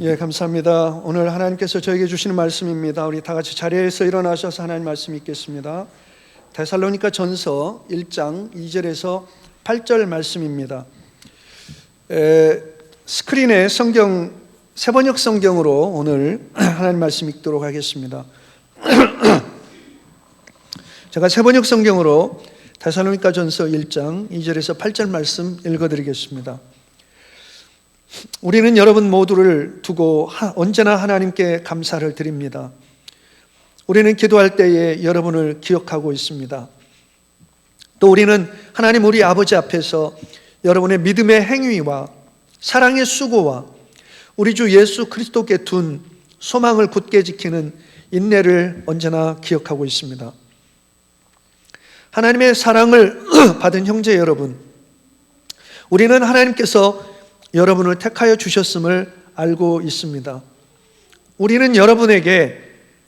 예, 감사합니다. 오늘 하나님께서 저에게 주시는 말씀입니다. 우리 다 같이 자리에서 일어나셔서 하나님 말씀 읽겠습니다. 데살로니가 전서 1장 2절에서 8절 말씀입니다. 스크린에 성경 세번역 성경으로 오늘 하나님 말씀 읽도록 하겠습니다. 제가 세번역 성경으로 데살로니가 전서 1장 2절에서 8절 말씀 읽어드리겠습니다. 우리는 여러분 모두를 두고 언제나 하나님께 감사를 드립니다. 우리는 기도할 때에 여러분을 기억하고 있습니다. 또 우리는 하나님 우리 아버지 앞에서 여러분의 믿음의 행위와 사랑의 수고와 우리 주 예수 그리스도께 둔 소망을 굳게 지키는 인내를 언제나 기억하고 있습니다. 하나님의 사랑을 받은 형제 여러분, 우리는 하나님께서 여러분을 택하여 주셨음을 알고 있습니다. 우리는 여러분에게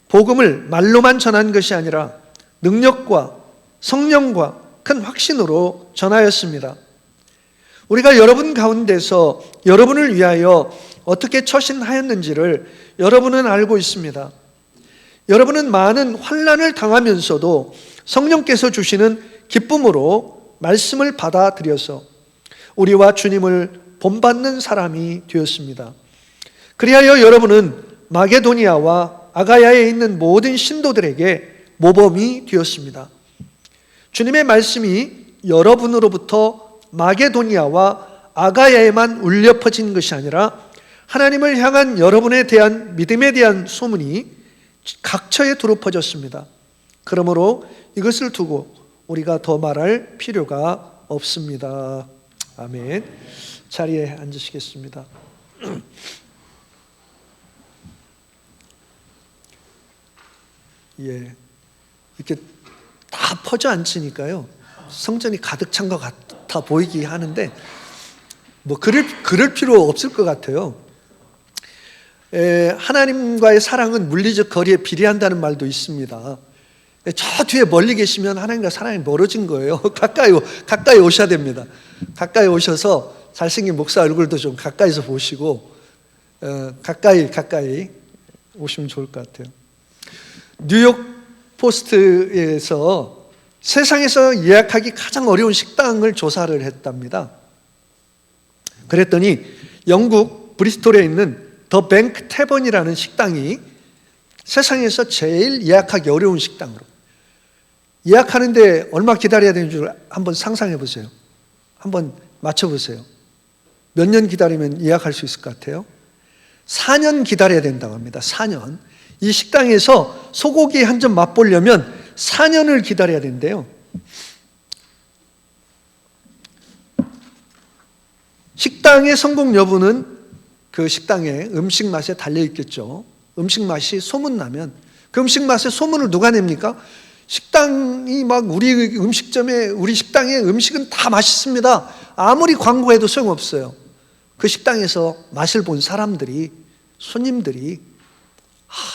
복음을 말로만 전한 것이 아니라 능력과 성령과 큰 확신으로 전하였습니다. 우리가 여러분 가운데서 여러분을 위하여 어떻게 처신하였는지를 여러분은 알고 있습니다. 여러분은 많은 환난을 당하면서도 성령께서 주시는 기쁨으로 말씀을 받아들여서 우리와 주님을 본받는 사람이 되었습니다. 그리하여 여러분은 마게도니아와 아가야에 있는 모든 신도들에게 모범이 되었습니다. 주님의 말씀이 여러분으로부터 마게도니아와 아가야에만 울려 퍼진 것이 아니라 하나님을 향한 여러분에 대한 믿음에 대한 소문이 각처에 두루 퍼졌습니다. 그러므로 이것을 두고 우리가 더 말할 필요가 없습니다. 아멘. 자리에 앉으시겠습니다. 예, 이렇게 다 퍼져 앉으니까요 성전이 가득 찬 것 같아 보이기 하는데 뭐 그럴 필요 없을 것 같아요. 하나님과의 사랑은 물리적 거리에 비례한다는 말도 있습니다. 저 뒤에 멀리 계시면 하나님과 사랑이 멀어진 거예요. 가까이 오셔야 됩니다. 가까이 오셔서 잘생긴 목사 얼굴도 좀 가까이서 보시고 가까이 오시면 좋을 것 같아요. 뉴욕 포스트에서 세상에서 예약하기 가장 어려운 식당을 조사를 했답니다. 그랬더니 영국 브리스톨에 있는 더 뱅크 태번이라는 식당이 세상에서 제일 예약하기 어려운 식당으로, 예약하는데 얼마 기다려야 되는 줄 한번 상상해 보세요. 한번 맞춰보세요. 몇 년 기다리면 예약할 수 있을 것 같아요? 4년 기다려야 된다고 합니다. 4년. 이 식당에서 소고기 한 점 맛보려면 4년을 기다려야 된대요. 식당의 성공 여부는 그 식당의 음식 맛에 달려있겠죠. 음식 맛이 소문나면 그 음식 맛의 소문을 누가 냅니까? 식당이 막 우리 음식점에, 우리 식당의 음식은 다 맛있습니다. 아무리 광고해도 소용없어요. 그 식당에서 맛을 본 사람들이, 손님들이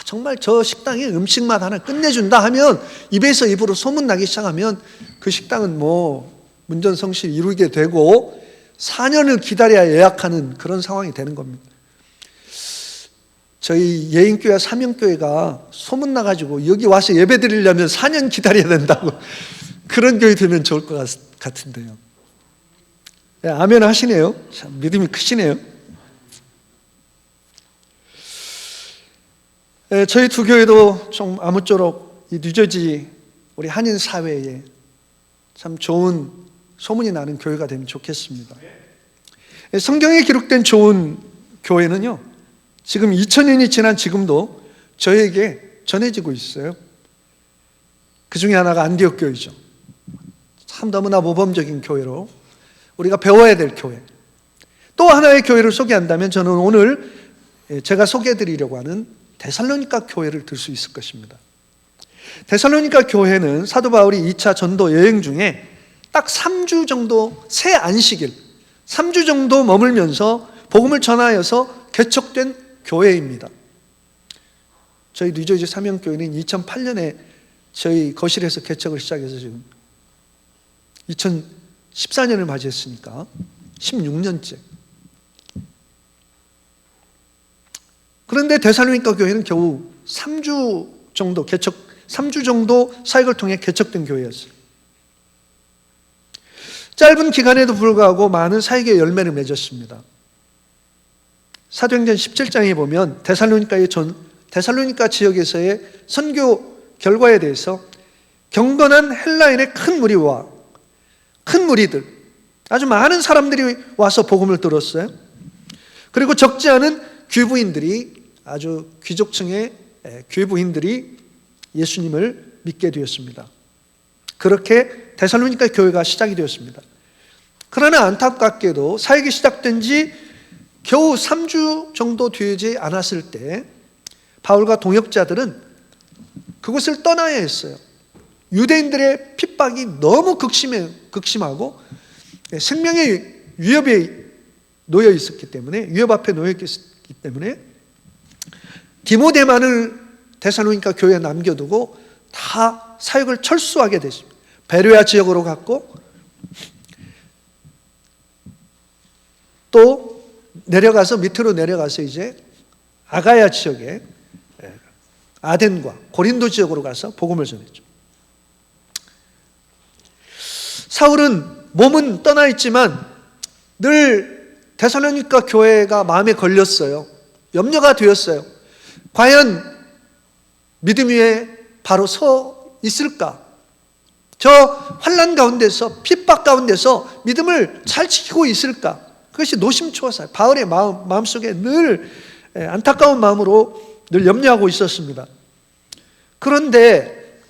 정말 저 식당의 음식 맛 하나 끝내준다 하면 입에서 입으로 소문나기 시작하면 그 식당은 뭐 문전성시 이루게 되고 4년을 기다려야 예약하는 그런 상황이 되는 겁니다. 저희 예인교회 사명교회가 소문나가지고 여기 와서 예배 드리려면 4년 기다려야 된다고 그런 교회 되면 좋을 것 같은데요. 네, 아멘 하시네요. 참 믿음이 크시네요. 네, 저희 두 교회도 좀 아무쪼록 이 뉴저지 우리 한인 사회에 참 좋은 소문이 나는 교회가 되면 좋겠습니다. 네, 성경에 기록된 좋은 교회는요, 지금 2000년이 지난 지금도 저에게 전해지고 있어요. 그 중에 하나가 안디옥 교회죠. 참 너무나 모범적인 교회로 우리가 배워야 될 교회. 또 하나의 교회를 소개한다면 저는 오늘 제가 소개해드리려고 하는 데살로니가 교회를 들 수 있을 것입니다. 데살로니가 교회는 사도 바울이 2차 전도 여행 중에 딱 3주 정도, 새 안식일 3주 정도 머물면서 복음을 전하여서 개척된 교회입니다. 저희 뉴저지 사명교회는 2008년에 저희 거실에서 개척을 시작해서 지금 2014년을 맞이했으니까 16년째. 그런데 데살로니가 교회는 겨우 3주 정도 사역을 통해 개척된 교회였어요. 짧은 기간에도 불구하고 많은 사역의 열매를 맺었습니다. 사도행전 17장에 보면 데살로니가 지역에서의 선교 결과에 대해서 경건한 헬라인의 큰 무리들, 아주 많은 사람들이 와서 복음을 들었어요. 그리고 적지 않은 아주 귀족층의 귀부인들이 예수님을 믿게 되었습니다. 그렇게 데살로니가 교회가 시작이 되었습니다. 그러나 안타깝게도 사역이 시작된 지 겨우 3주 정도 되지 않았을 때 바울과 동역자들은 그곳을 떠나야 했어요. 유대인들의 핍박이 너무 극심하고 생명의 위협에 놓여 있었기 때문에, 위협 앞에 놓여 있기 때문에 디모데만을 데살로니가 교회에 남겨두고 다 사역을 철수하게 됐습니다. 베레아 지역으로 갔고, 또 밑으로 내려가서 이제 아가야 지역에 아덴과 고린도 지역으로 가서 복음을 전했죠. 사울은 몸은 떠나 있지만 늘 데살로니가 교회가 마음에 걸렸어요. 염려가 되었어요. 과연 믿음 위에 바로 서 있을까? 저 환난 가운데서, 핍박 가운데서 믿음을 잘 지키고 있을까? 그것이 노심초사예요. 바울의 마음속에 늘 안타까운 마음으로 늘 염려하고 있었습니다. 그런데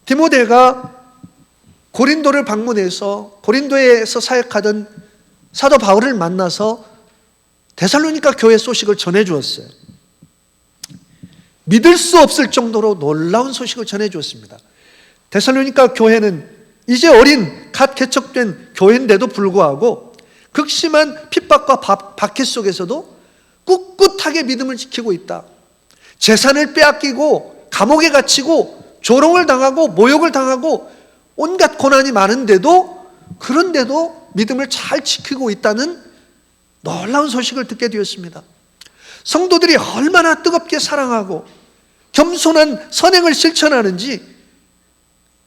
디모데가 고린도를 방문해서 고린도에서 사역하던 사도 바울을 만나서 데살로니가 교회 소식을 전해주었어요. 믿을 수 없을 정도로 놀라운 소식을 전해주었습니다. 데살로니가 교회는 이제 갓 개척된 교회인데도 불구하고 극심한 핍박과 박해 속에서도 꿋꿋하게 믿음을 지키고 있다. 재산을 빼앗기고 감옥에 갇히고 조롱을 당하고 모욕을 당하고 온갖 고난이 많은데도, 그런데도 믿음을 잘 지키고 있다는 놀라운 소식을 듣게 되었습니다. 성도들이 얼마나 뜨겁게 사랑하고 겸손한 선행을 실천하는지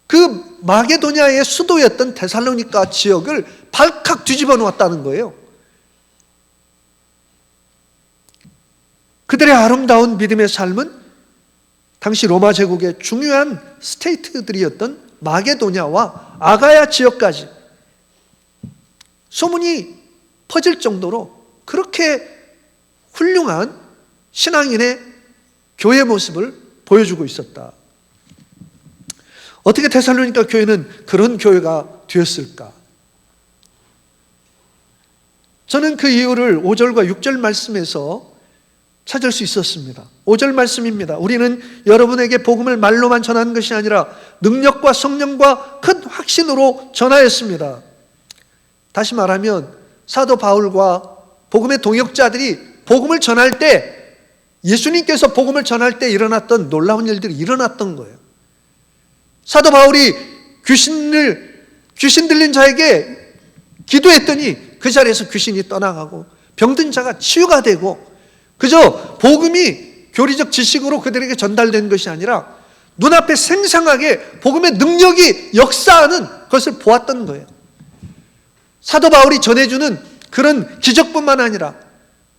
그 마게도냐의 수도였던 데살로니가 지역을 발칵 뒤집어 놓았다는 거예요. 그들의 아름다운 믿음의 삶은 당시 로마 제국의 중요한 스테이트들이었던 마게도냐와 아가야 지역까지 소문이 퍼질 정도로 그렇게 훌륭한 신앙인의 교회 모습을 보여주고 있었다. 어떻게 데살로니가 교회는 그런 교회가 되었을까? 저는 그 이유를 5절과 6절 말씀에서 찾을 수 있었습니다. 5절 말씀입니다. 우리는 여러분에게 복음을 말로만 전한 것이 아니라 능력과 성령과 큰 확신으로 전하였습니다. 다시 말하면 사도 바울과 복음의 동역자들이 복음을 전할 때, 예수님께서 복음을 전할 때 일어났던 놀라운 일들이 일어났던 거예요. 사도 바울이 귀신 들린 자에게 기도했더니 그 자리에서 귀신이 떠나가고 병든 자가 치유가 되고, 그저 복음이 교리적 지식으로 그들에게 전달된 것이 아니라 눈앞에 생생하게 복음의 능력이 역사하는 것을 보았던 거예요. 사도 바울이 전해주는 그런 기적뿐만 아니라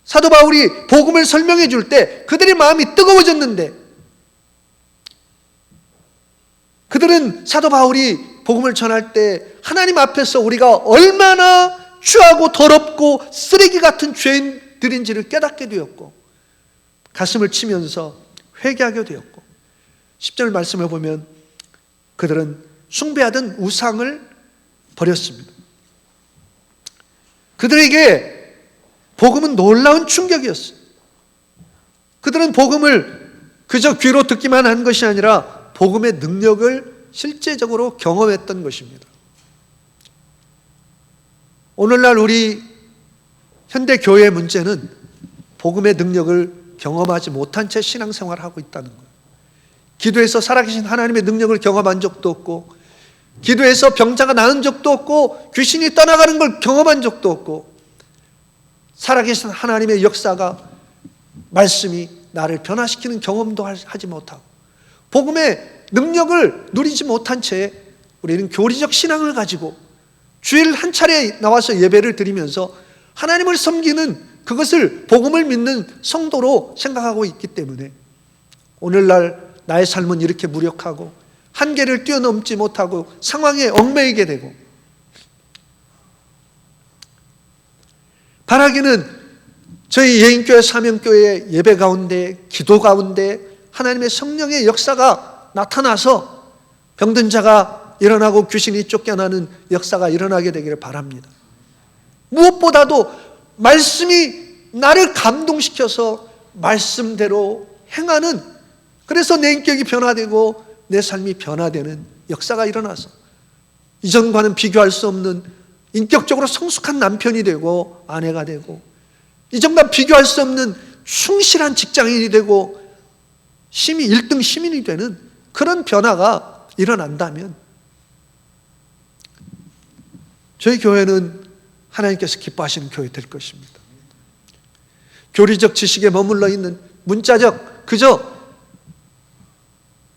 사도 바울이 복음을 설명해 줄 때 그들의 마음이 뜨거워졌는데, 그들은 사도 바울이 복음을 전할 때 하나님 앞에서 우리가 얼마나 추하고 더럽고 쓰레기 같은 죄인들인지를 깨닫게 되었고 가슴을 치면서 회개하게 되었고, 10절 말씀을 보면 그들은 숭배하던 우상을 버렸습니다. 그들에게 복음은 놀라운 충격이었어요. 그들은 복음을 그저 귀로 듣기만 한 것이 아니라 복음의 능력을 실제적으로 경험했던 것입니다. 오늘날 우리 현대 교회의 문제는 복음의 능력을 경험하지 못한 채 신앙생활을 하고 있다는 거예요. 기도해서 살아계신 하나님의 능력을 경험한 적도 없고, 기도해서 병자가 나은 적도 없고, 귀신이 떠나가는 걸 경험한 적도 없고, 살아계신 하나님의 역사가, 말씀이 나를 변화시키는 경험도 하지 못하고 복음의 능력을 누리지 못한 채 우리는 교리적 신앙을 가지고 주일 한 차례 나와서 예배를 드리면서 하나님을 섬기는 그것을 복음을 믿는 성도로 생각하고 있기 때문에 오늘날 나의 삶은 이렇게 무력하고 한계를 뛰어넘지 못하고 상황에 얽매이게 되고, 바라기는 저희 예인교회 사명교회 예배 가운데 기도 가운데 하나님의 성령의 역사가 나타나서 병든 자가 일어나고 귀신이 쫓겨나는 역사가 일어나게 되기를 바랍니다. 무엇보다도 말씀이 나를 감동시켜서 말씀대로 행하는, 그래서 내 인격이 변화되고 내 삶이 변화되는 역사가 일어나서 이전과는 비교할 수 없는 인격적으로 성숙한 남편이 되고 아내가 되고, 이전과 비교할 수 없는 충실한 직장인이 되고 1등 시민이 되는 그런 변화가 일어난다면 저희 교회는 하나님께서 기뻐하시는 교회 될 것입니다. 교리적 지식에 머물러 있는 문자적, 그저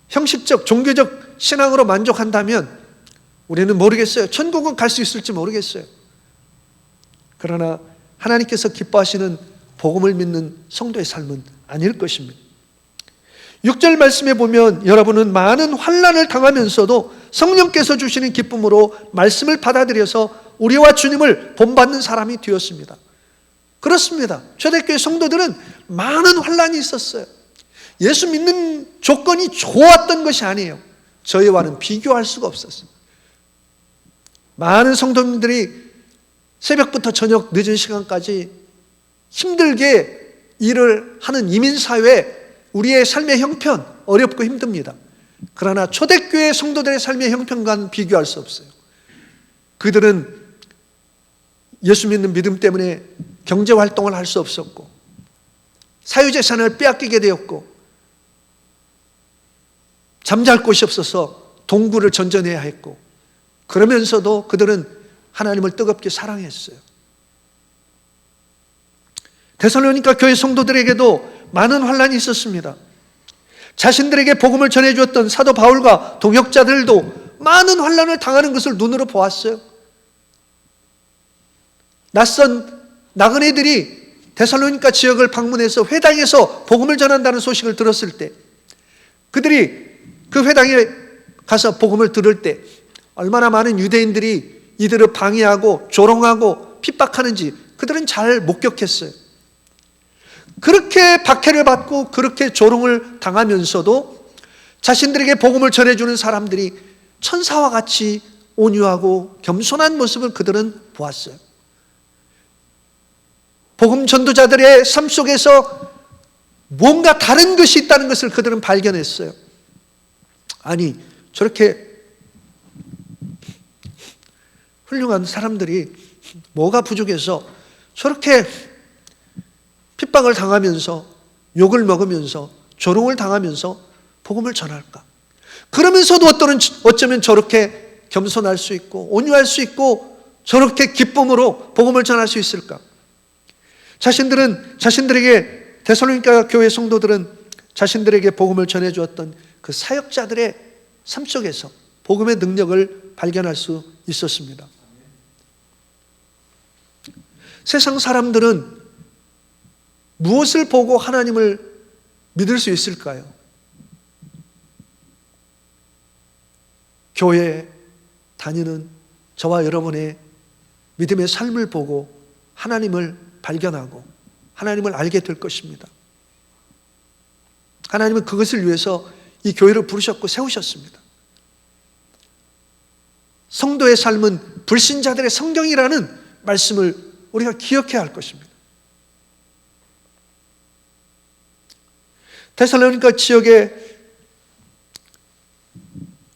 형식적 종교적 신앙으로 만족한다면 우리는 모르겠어요. 천국은 갈 수 있을지 모르겠어요. 그러나 하나님께서 기뻐하시는 복음을 믿는 성도의 삶은 아닐 것입니다. 6절 말씀에 보면 여러분은 많은 환난을 당하면서도 성령께서 주시는 기쁨으로 말씀을 받아들여서 우리와 주님을 본받는 사람이 되었습니다. 그렇습니다. 초대교회 성도들은 많은 환난이 있었어요. 예수 믿는 조건이 좋았던 것이 아니에요. 저희와는 비교할 수가 없었어요. 많은 성도님들이 새벽부터 저녁 늦은 시간까지 힘들게 일을 하는 이민사회, 우리의 삶의 형편 어렵고 힘듭니다. 그러나 초대교회 성도들의 삶의 형편과는 비교할 수 없어요. 그들은 예수 믿는 믿음 때문에 경제활동을 할 수 없었고 사유재산을 빼앗기게 되었고 잠잘 곳이 없어서 동굴을 전전해야 했고, 그러면서도 그들은 하나님을 뜨겁게 사랑했어요. 데살로니가 교회 성도들에게도 많은 환난이 있었습니다. 자신들에게 복음을 전해주었던 사도 바울과 동역자들도 많은 환난을 당하는 것을 눈으로 보았어요. 낯선 나그네들이 데살로니가 지역을 방문해서 회당에서 복음을 전한다는 소식을 들었을 때, 그들이 그 회당에 가서 복음을 들을 때 얼마나 많은 유대인들이 이들을 방해하고 조롱하고 핍박하는지 그들은 잘 목격했어요. 그렇게 박해를 받고 그렇게 조롱을 당하면서도 자신들에게 복음을 전해주는 사람들이 천사와 같이 온유하고 겸손한 모습을 그들은 보았어요. 복음 전도자들의 삶 속에서 뭔가 다른 것이 있다는 것을 그들은 발견했어요. 아니, 저렇게 훌륭한 사람들이 뭐가 부족해서 저렇게 핍박을 당하면서 욕을 먹으면서 조롱을 당하면서 복음을 전할까? 그러면서도 어쩌면 저렇게 겸손할 수 있고 온유할 수 있고 저렇게 기쁨으로 복음을 전할 수 있을까? 자신들에게 데살로니가 교회 성도들은 자신들에게 복음을 전해주었던 그 사역자들의 삶 속에서 복음의 능력을 발견할 수 있었습니다. 세상 사람들은 무엇을 보고 하나님을 믿을 수 있을까요? 교회에 다니는 저와 여러분의 믿음의 삶을 보고 하나님을 발견하고 하나님을 알게 될 것입니다. 하나님은 그것을 위해서 이 교회를 부르셨고 세우셨습니다. 성도의 삶은 불신자들의 성경이라는 말씀을 우리가 기억해야 할 것입니다. 데살로니가 지역의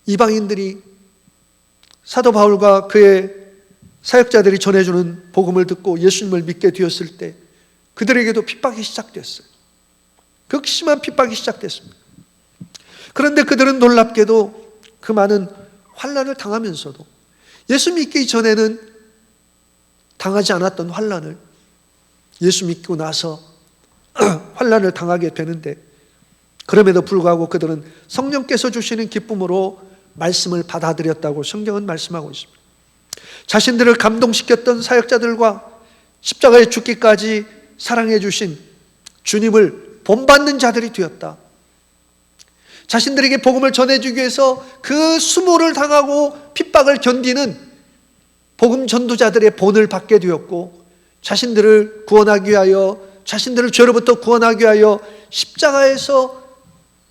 이방인들이 사도 바울과 그의 사역자들이 전해주는 복음을 듣고 예수님을 믿게 되었을 때 그들에게도 핍박이 시작됐어요. 극심한 핍박이 시작됐습니다. 그런데 그들은 놀랍게도 그 많은 환난을 당하면서도 예수 믿기 전에는 당하지 않았던 환난을 예수 믿고 나서 환난을 당하게 되는데, 그럼에도 불구하고 그들은 성령께서 주시는 기쁨으로 말씀을 받아들였다고 성경은 말씀하고 있습니다. 자신들을 감동시켰던 사역자들과 십자가에 죽기까지 사랑해 주신 주님을 본받는 자들이 되었다. 자신들에게 복음을 전해주기 위해서 그 수모를 당하고 핍박을 견디는 복음 전도자들의 본을 받게 되었고, 자신들을 구원하기 위하여, 자신들을 죄로부터 구원하기 위하여 십자가에서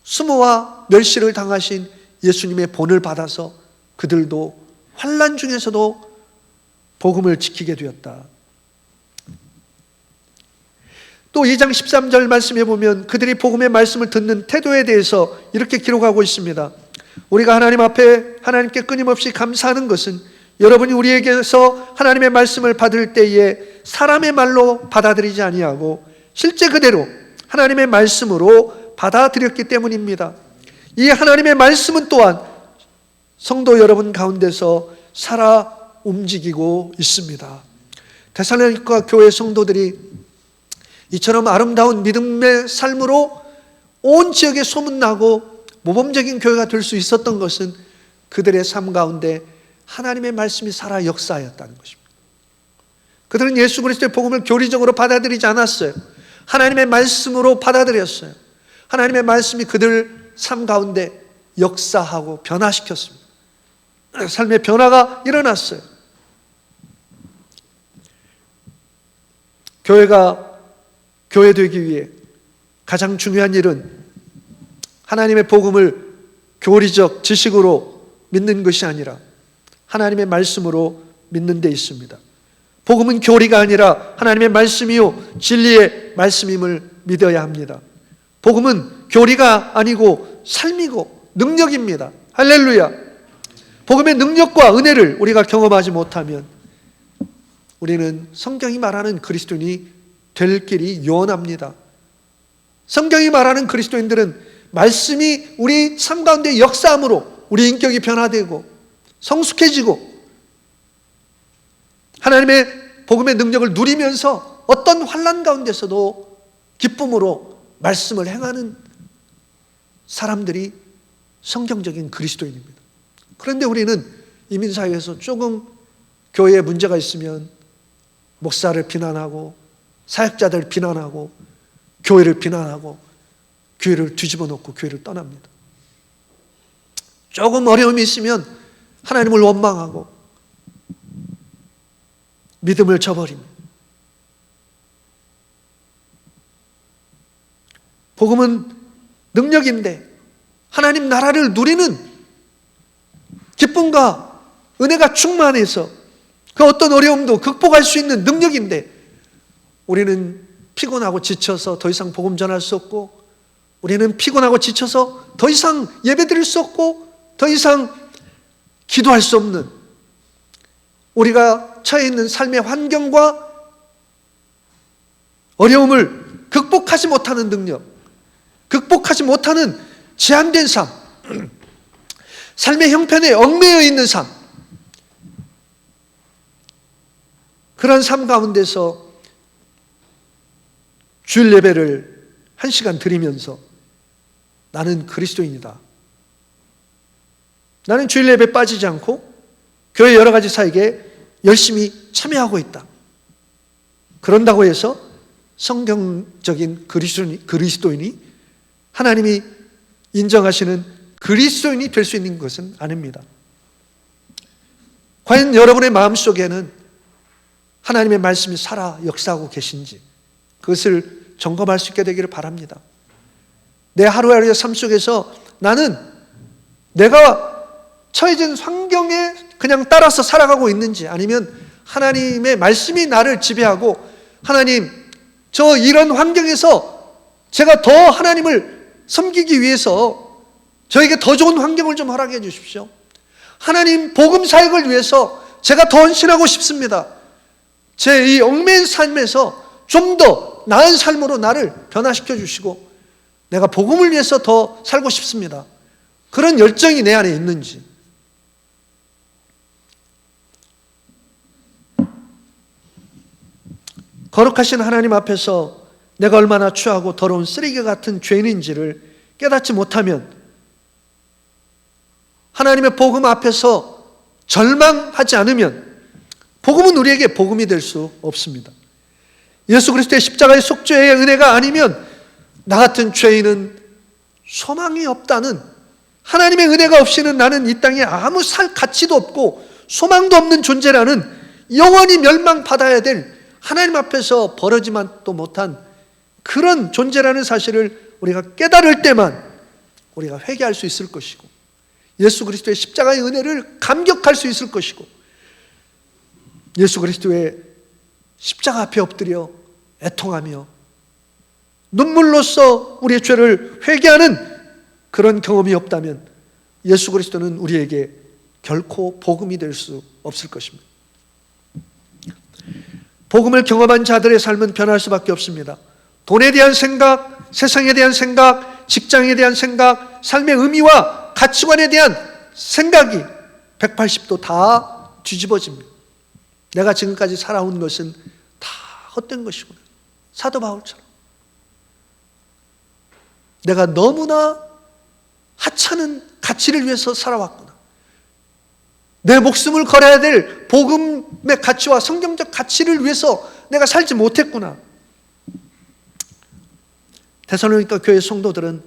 수모와 멸시를 당하신 예수님의 본을 받아서 그들도 환난 중에서도 복음을 지키게 되었다. 또 2장 13절 말씀해 보면 그들이 복음의 말씀을 듣는 태도에 대해서 이렇게 기록하고 있습니다. 우리가 하나님 앞에 하나님께 끊임없이 감사하는 것은 여러분이 우리에게서 하나님의 말씀을 받을 때에 사람의 말로 받아들이지 아니하고 실제 그대로 하나님의 말씀으로 받아들였기 때문입니다. 이 하나님의 말씀은 또한 성도 여러분 가운데서 살아 움직이고 있습니다. 데살로니가 교회 성도들이 이처럼 아름다운 믿음의 삶으로 온 지역에 소문나고 모범적인 교회가 될 수 있었던 것은 그들의 삶 가운데 하나님의 말씀이 살아 역사하였다는 것입니다. 그들은 예수 그리스도의 복음을 교리적으로 받아들이지 않았어요. 하나님의 말씀으로 받아들였어요. 하나님의 말씀이 그들 삶 가운데 역사하고 변화시켰습니다. 삶의 변화가 일어났어요. 교회가 교회 되기 위해 가장 중요한 일은 하나님의 복음을 교리적 지식으로 믿는 것이 아니라 하나님의 말씀으로 믿는 데 있습니다. 복음은 교리가 아니라 하나님의 말씀이요 진리의 말씀임을 믿어야 합니다. 복음은 교리가 아니고 삶이고 능력입니다. 할렐루야. 복음의 능력과 은혜를 우리가 경험하지 못하면 우리는 성경이 말하는 그리스도인이 될 길이 요원합니다. 성경이 말하는 그리스도인들은 말씀이 우리 삶 가운데 역사함으로 우리 인격이 변화되고 성숙해지고 하나님의 복음의 능력을 누리면서 어떤 환난 가운데서도 기쁨으로 말씀을 행하는 사람들이 성경적인 그리스도인입니다. 그런데 우리는 이민사회에서 조금 교회에 문제가 있으면 목사를 비난하고 사역자들 비난하고 교회를 비난하고 교회를 뒤집어 놓고 교회를 떠납니다. 조금 어려움이 있으면 하나님을 원망하고 믿음을 저버립니다. 복음은 능력인데 하나님 나라를 누리는 기쁨과 은혜가 충만해서 그 어떤 어려움도 극복할 수 있는 능력인데 우리는 피곤하고 지쳐서 더 이상 복음 전할 수 없고, 우리는 피곤하고 지쳐서 더 이상 예배드릴 수 없고, 더 이상 기도할 수 없는 우리가 처해 있는 삶의 환경과 어려움을 극복하지 못하는 능력, 극복하지 못하는 제한된 삶, 삶의 형편에 얽매여 있는 삶, 그런 삶 가운데서 주일 예배를 1시간 드리면서 나는 그리스도인이다. 나는 주일 예배에 빠지지 않고 교회 여러 가지 사역에 열심히 참여하고 있다. 그런다고 해서 성경적인 그리스도인이 하나님이 인정하시는 그리스도인이 될 수 있는 것은 아닙니다. 과연 여러분의 마음속에는 하나님의 말씀이 살아 역사하고 계신지 그것을 점검할 수 있게 되기를 바랍니다. 내 하루하루의 삶 속에서 나는 내가 처해진 환경에 그냥 따라서 살아가고 있는지, 아니면 하나님의 말씀이 나를 지배하고 하나님, 저 이런 환경에서 제가 더 하나님을 섬기기 위해서 저에게 더 좋은 환경을 좀 허락해 주십시오. 하나님 복음 사역을 위해서 제가 더 헌신하고 싶습니다. 제 이 얽매인 삶에서 좀 더 나은 삶으로 나를 변화시켜 주시고 내가 복음을 위해서 더 살고 싶습니다. 그런 열정이 내 안에 있는지. 거룩하신 하나님 앞에서 내가 얼마나 추하고 더러운 쓰레기 같은 죄인인지를 깨닫지 못하면 하나님의 복음 앞에서 절망하지 않으면 복음은 우리에게 복음이 될 수 없습니다. 예수 그리스도의 십자가의 속죄의 은혜가 아니면 나 같은 죄인은 소망이 없다는, 하나님의 은혜가 없이는 나는 이 땅에 아무 살 가치도 없고 소망도 없는 존재라는, 영원히 멸망받아야 될, 하나님 앞에서 벌어지만 또 못한 그런 존재라는 사실을 우리가 깨달을 때만 우리가 회개할 수 있을 것이고, 예수 그리스도의 십자가의 은혜를 감격할 수 있을 것이고, 예수 그리스도의 십자가 앞에 엎드려 애통하며 눈물로써 우리의 죄를 회개하는 그런 경험이 없다면 예수 그리스도는 우리에게 결코 복음이 될 수 없을 것입니다. 복음을 경험한 자들의 삶은 변할 수밖에 없습니다. 돈에 대한 생각, 세상에 대한 생각, 직장에 대한 생각, 삶의 의미와 가치관에 대한 생각이 180도 다 뒤집어집니다. 내가 지금까지 살아온 것은 다 헛된 것이구나. 사도 바울처럼 내가 너무나 하찮은 가치를 위해서 살아왔구나. 내 목숨을 걸어야 될 복음의 가치와 성경적 가치를 위해서 내가 살지 못했구나. 데살로니가 교회 성도들은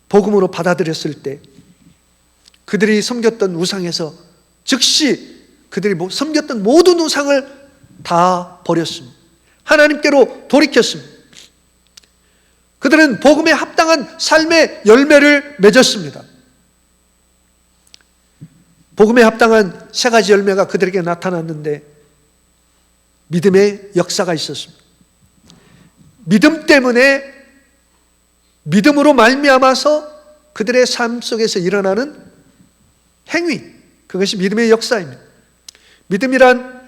복음으로 받아들였을 때 그들이 섬겼던 우상에서 즉시 그들이 섬겼던 모든 우상을 다 버렸습니다. 하나님께로 돌이켰습니다. 그들은 복음에 합당한 삶의 열매를 맺었습니다. 복음에 합당한 세 가지 열매가 그들에게 나타났는데 믿음의 역사가 있었습니다. 믿음 때문에, 믿음으로 말미암아서 그들의 삶 속에서 일어나는 행위, 그것이 믿음의 역사입니다. 믿음이란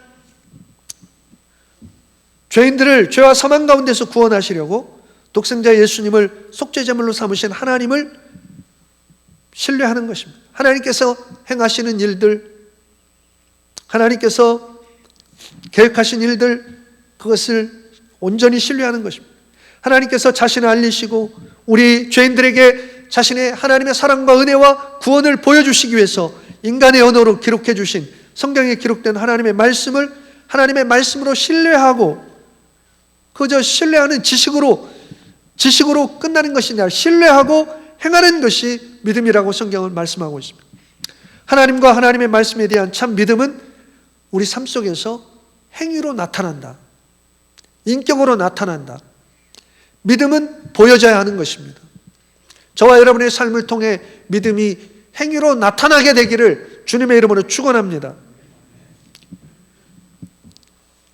죄인들을 죄와 사망 가운데서 구원하시려고 독생자 예수님을 속죄제물로 삼으신 하나님을 신뢰하는 것입니다. 하나님께서 행하시는 일들, 하나님께서 계획하신 일들, 그것을 온전히 신뢰하는 것입니다. 하나님께서 자신을 알리시고 우리 죄인들에게 자신의 하나님의 사랑과 은혜와 구원을 보여주시기 위해서 인간의 언어로 기록해 주신 성경에 기록된 하나님의 말씀을 하나님의 말씀으로 신뢰하고, 그저 신뢰하는 지식으로 끝나는 것이 아니라 신뢰하고 행하는 것이 믿음이라고 성경은 말씀하고 있습니다. 하나님과 하나님의 말씀에 대한 참 믿음은 우리 삶 속에서 행위로 나타난다. 인격으로 나타난다. 믿음은 보여져야 하는 것입니다. 저와 여러분의 삶을 통해 믿음이 행위로 나타나게 되기를 주님의 이름으로 축원합니다.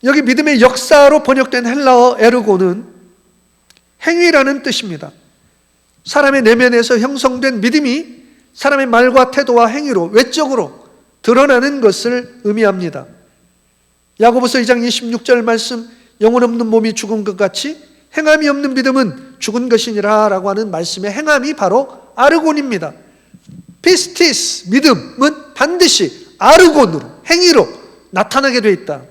여기 믿음의 역사로 번역된 헬라어 에르고는 행위라는 뜻입니다. 사람의 내면에서 형성된 믿음이 사람의 말과 태도와 행위로, 외적으로 드러나는 것을 의미합니다. 야고보서 2장 26절 말씀, 영혼 없는 몸이 죽은 것 같이 행함이 없는 믿음은 죽은 것이니라 라고 하는 말씀의 행함이 바로 아르곤입니다. 피스티스, 믿음은 반드시 아르곤으로, 행위로 나타나게 되어 있다.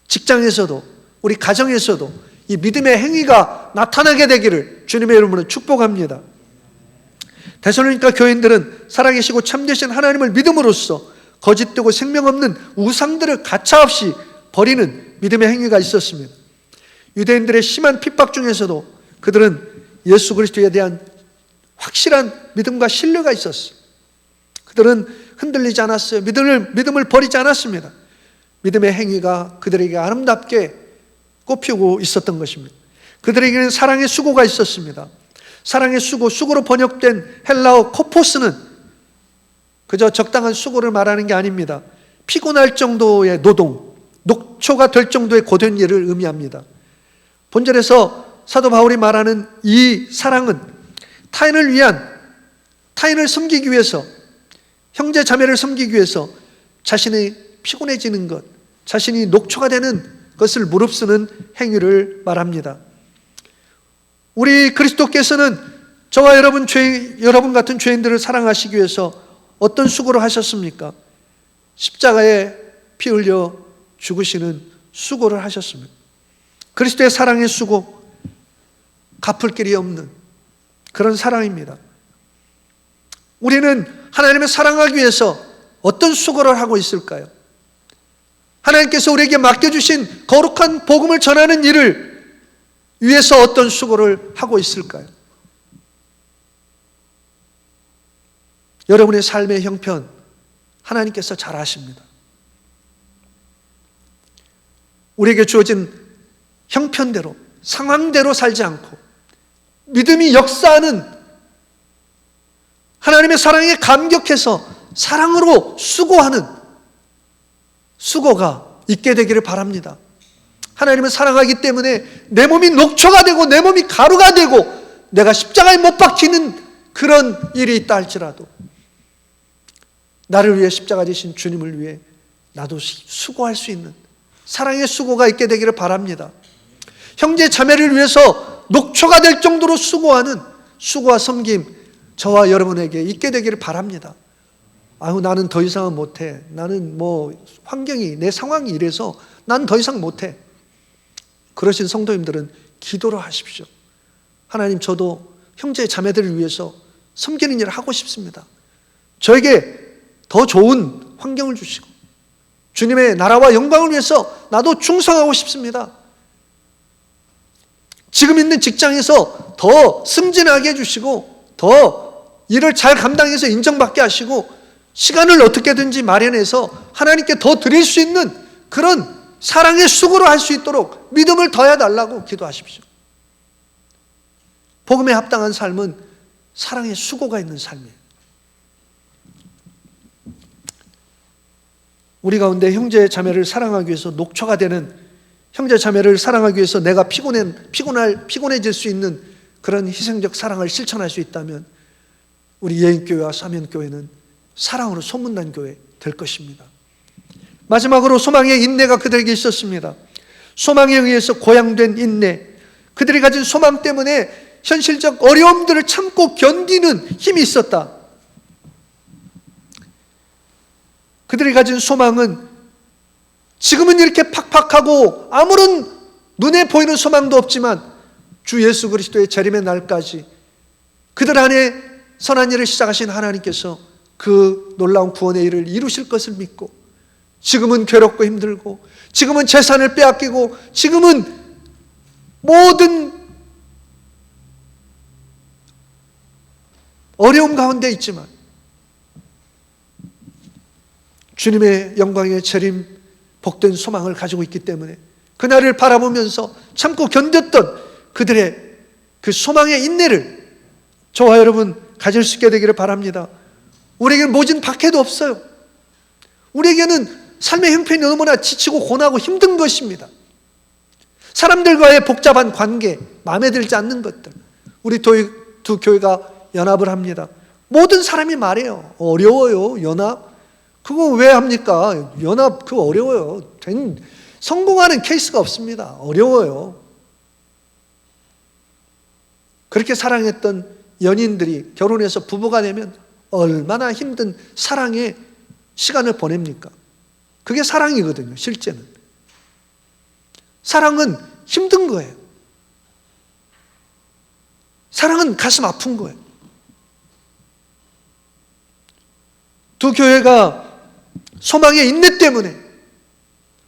직장에서도, 우리 가정에서도 이 믿음의 행위가 나타나게 되기를 주님의 이름으로 축복합니다. 데살로니가 교인들은 살아계시고 참되신 하나님을 믿음으로써 거짓되고 생명 없는 우상들을 가차없이 버리는 믿음의 행위가 있었습니다. 유대인들의 심한 핍박 중에서도 그들은 예수 그리스도에 대한 확실한 믿음과 신뢰가 있었어요. 그들은 흔들리지 않았어요. 믿음을 버리지 않았습니다. 믿음의 행위가 그들에게 아름답게 꽃피우고 있었던 것입니다. 그들에게는 사랑의 수고가 있었습니다. 사랑의 수고로 번역된 헬라어 코포스는 그저 적당한 수고를 말하는 게 아닙니다. 피곤할 정도의 노동, 녹초가 될 정도의 고된 일을 의미합니다. 본절에서 사도 바울이 말하는 이 사랑은 타인을 섬기기 위해서, 형제 자매를 섬기기 위해서 자신이 피곤해지는 것, 자신이 녹초가 되는 것을 무릅쓰는 행위를 말합니다. 우리 그리스도께서는 저와 여러분 같은 죄인들을 사랑하시기 위해서 어떤 수고를 하셨습니까? 십자가에 피 흘려 죽으시는 수고를 하셨습니다. 그리스도의 사랑의 수고, 갚을 길이 없는 그런 사랑입니다. 우리는 하나님을 사랑하기 위해서 어떤 수고를 하고 있을까요? 하나님께서 우리에게 맡겨주신 거룩한 복음을 전하는 일을 위해서 어떤 수고를 하고 있을까요? 여러분의 삶의 형편 하나님께서 잘 아십니다. 우리에게 주어진 형편대로, 상황대로 살지 않고 믿음이 역사하는 하나님의 사랑에 감격해서 사랑으로 수고하는 수고가 있게 되기를 바랍니다. 하나님을 사랑하기 때문에 내 몸이 녹초가 되고 내 몸이 가루가 되고 내가 십자가에 못 박히는 그런 일이 있다 할지라도 나를 위해 십자가 지신 주님을 위해 나도 수고할 수 있는 사랑의 수고가 있게 되기를 바랍니다. 형제 자매를 위해서 녹초가 될 정도로 수고하는 수고와 섬김 저와 여러분에게 있게 되기를 바랍니다. 아유, 나는 더 이상은 못해. 나는 환경이, 내 상황이 이래서 난 더 이상 못해. 그러신 성도님들은 기도를 하십시오. 하나님, 저도 형제 자매들을 위해서 섬기는 일을 하고 싶습니다. 저에게 더 좋은 환경을 주시고 주님의 나라와 영광을 위해서 나도 충성하고 싶습니다. 지금 있는 직장에서 더 승진하게 해주시고 더 일을 잘 감당해서 인정받게 하시고 시간을 어떻게든지 마련해서 하나님께 더 드릴 수 있는 그런 사랑의 수고를 할 수 있도록 믿음을 더해달라고 기도하십시오. 복음에 합당한 삶은 사랑의 수고가 있는 삶이에요. 우리 가운데 형제 자매를 사랑하기 위해서 녹초가 되는, 형제 자매를 사랑하기 위해서 내가 피곤해질 수 있는 그런 희생적 사랑을 실천할 수 있다면 우리 예인교회와 사면교회는 사랑으로 소문난 교회 될 것입니다. 마지막으로 소망의 인내가 그들에게 있었습니다. 소망에 의해서 고양된 인내, 그들이 가진 소망 때문에 현실적 어려움들을 참고 견디는 힘이 있었다. 그들이 가진 소망은 지금은 이렇게 팍팍하고 아무런 눈에 보이는 소망도 없지만 주 예수 그리스도의 재림의 날까지 그들 안에 선한 일을 시작하신 하나님께서 그 놀라운 구원의 일을 이루실 것을 믿고 지금은 괴롭고 힘들고 지금은 재산을 빼앗기고 지금은 모든 어려움 가운데 있지만 주님의 영광의 재림 복된 소망을 가지고 있기 때문에 그날을 바라보면서 참고 견뎠던 그들의 그 소망의 인내를 저와 여러분 가질 수 있게 되기를 바랍니다. 우리에게는 모진 박해도 없어요. 우리에게는 삶의 형편이 너무나 지치고 고나고 힘든 것입니다. 사람들과의 복잡한 관계, 마음에 들지 않는 것들, 우리 두 교회가 연합을 합니다. 모든 사람이 말해요. 어려워요, 연합. 그거 왜 합니까? 연합 그거 어려워요. 성공하는 케이스가 없습니다. 어려워요. 그렇게 사랑했던 연인들이 결혼해서 부부가 되면 얼마나 힘든 사랑의 시간을 보냅니까? 그게 사랑이거든요, 실제는. 사랑은 힘든 거예요. 사랑은 가슴 아픈 거예요. 두 교회가 소망의 인내 때문에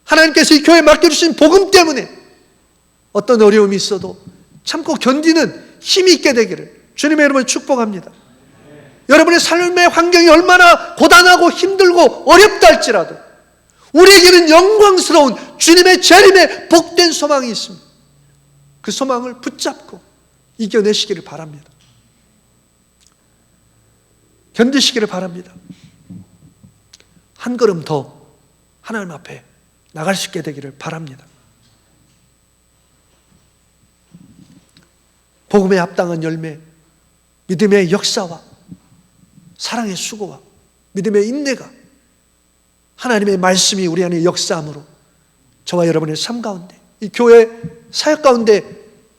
하나님께서 이 교회에 맡겨주신 복음 때문에 어떤 어려움이 있어도 참고 견디는 힘이 있게 되기를 주님의 이름으로 축복합니다. 여러분의 삶의 환경이 얼마나 고단하고 힘들고 어렵다 할지라도 우리에게는 영광스러운 주님의 재림의 복된 소망이 있습니다. 그 소망을 붙잡고 이겨내시기를 바랍니다. 견디시기를 바랍니다. 한 걸음 더 하나님 앞에 나갈 수 있게 되기를 바랍니다. 복음에 합당한 열매, 믿음의 역사와 사랑의 수고와 믿음의 인내가 하나님의 말씀이 우리 안에 역사함으로 저와 여러분의 삶 가운데 이 교회 사역 가운데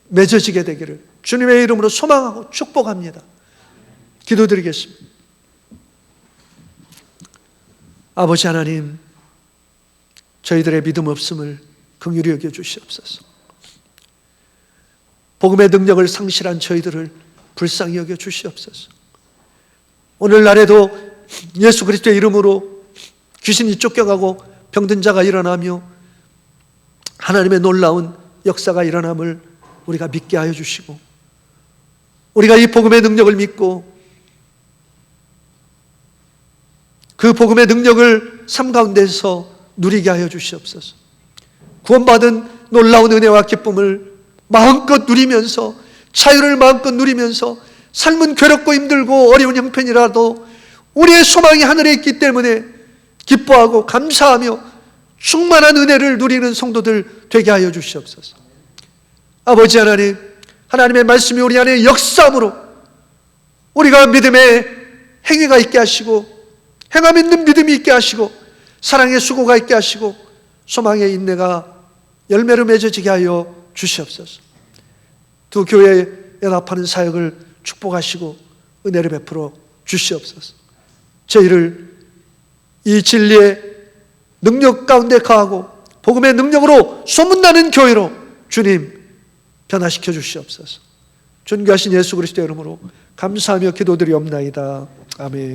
맺어지게 되기를 주님의 이름으로 소망하고 축복합니다. 기도드리겠습니다. 아버지 하나님, 저희들의 믿음 없음을 긍휼히 여겨 주시옵소서. 복음의 능력을 상실한 저희들을 불쌍히 여겨 주시옵소서. 오늘날에도 예수 그리스도의 이름으로 귀신이 쫓겨가고 병든 자가 일어나며 하나님의 놀라운 역사가 일어남을 우리가 믿게 하여 주시고, 우리가 이 복음의 능력을 믿고 그 복음의 능력을 삶 가운데서 누리게 하여 주시옵소서. 구원받은 놀라운 은혜와 기쁨을 마음껏 누리면서, 자유를 마음껏 누리면서, 삶은 괴롭고 힘들고 어려운 형편이라도 우리의 소망이 하늘에 있기 때문에 기뻐하고 감사하며 충만한 은혜를 누리는 성도들 되게 하여 주시옵소서. 아버지 하나님, 하나님의 말씀이 우리 안에 역사함으로 우리가 믿음의 행위가 있게 하시고, 행함 있는 믿음이 있게 하시고, 사랑의 수고가 있게 하시고, 소망의 인내가 열매로 맺어지게 하여 주시옵소서. 두 교회에 연합하는 사역을 축복하시고 은혜를 베풀어 주시옵소서. 저희를 이 진리의 능력 가운데 거하고 복음의 능력으로 소문나는 교회로 주님 변화시켜 주시옵소서. 존귀하신 예수 그리스도의 이름으로 감사하며 기도드리옵나이다. 아멘.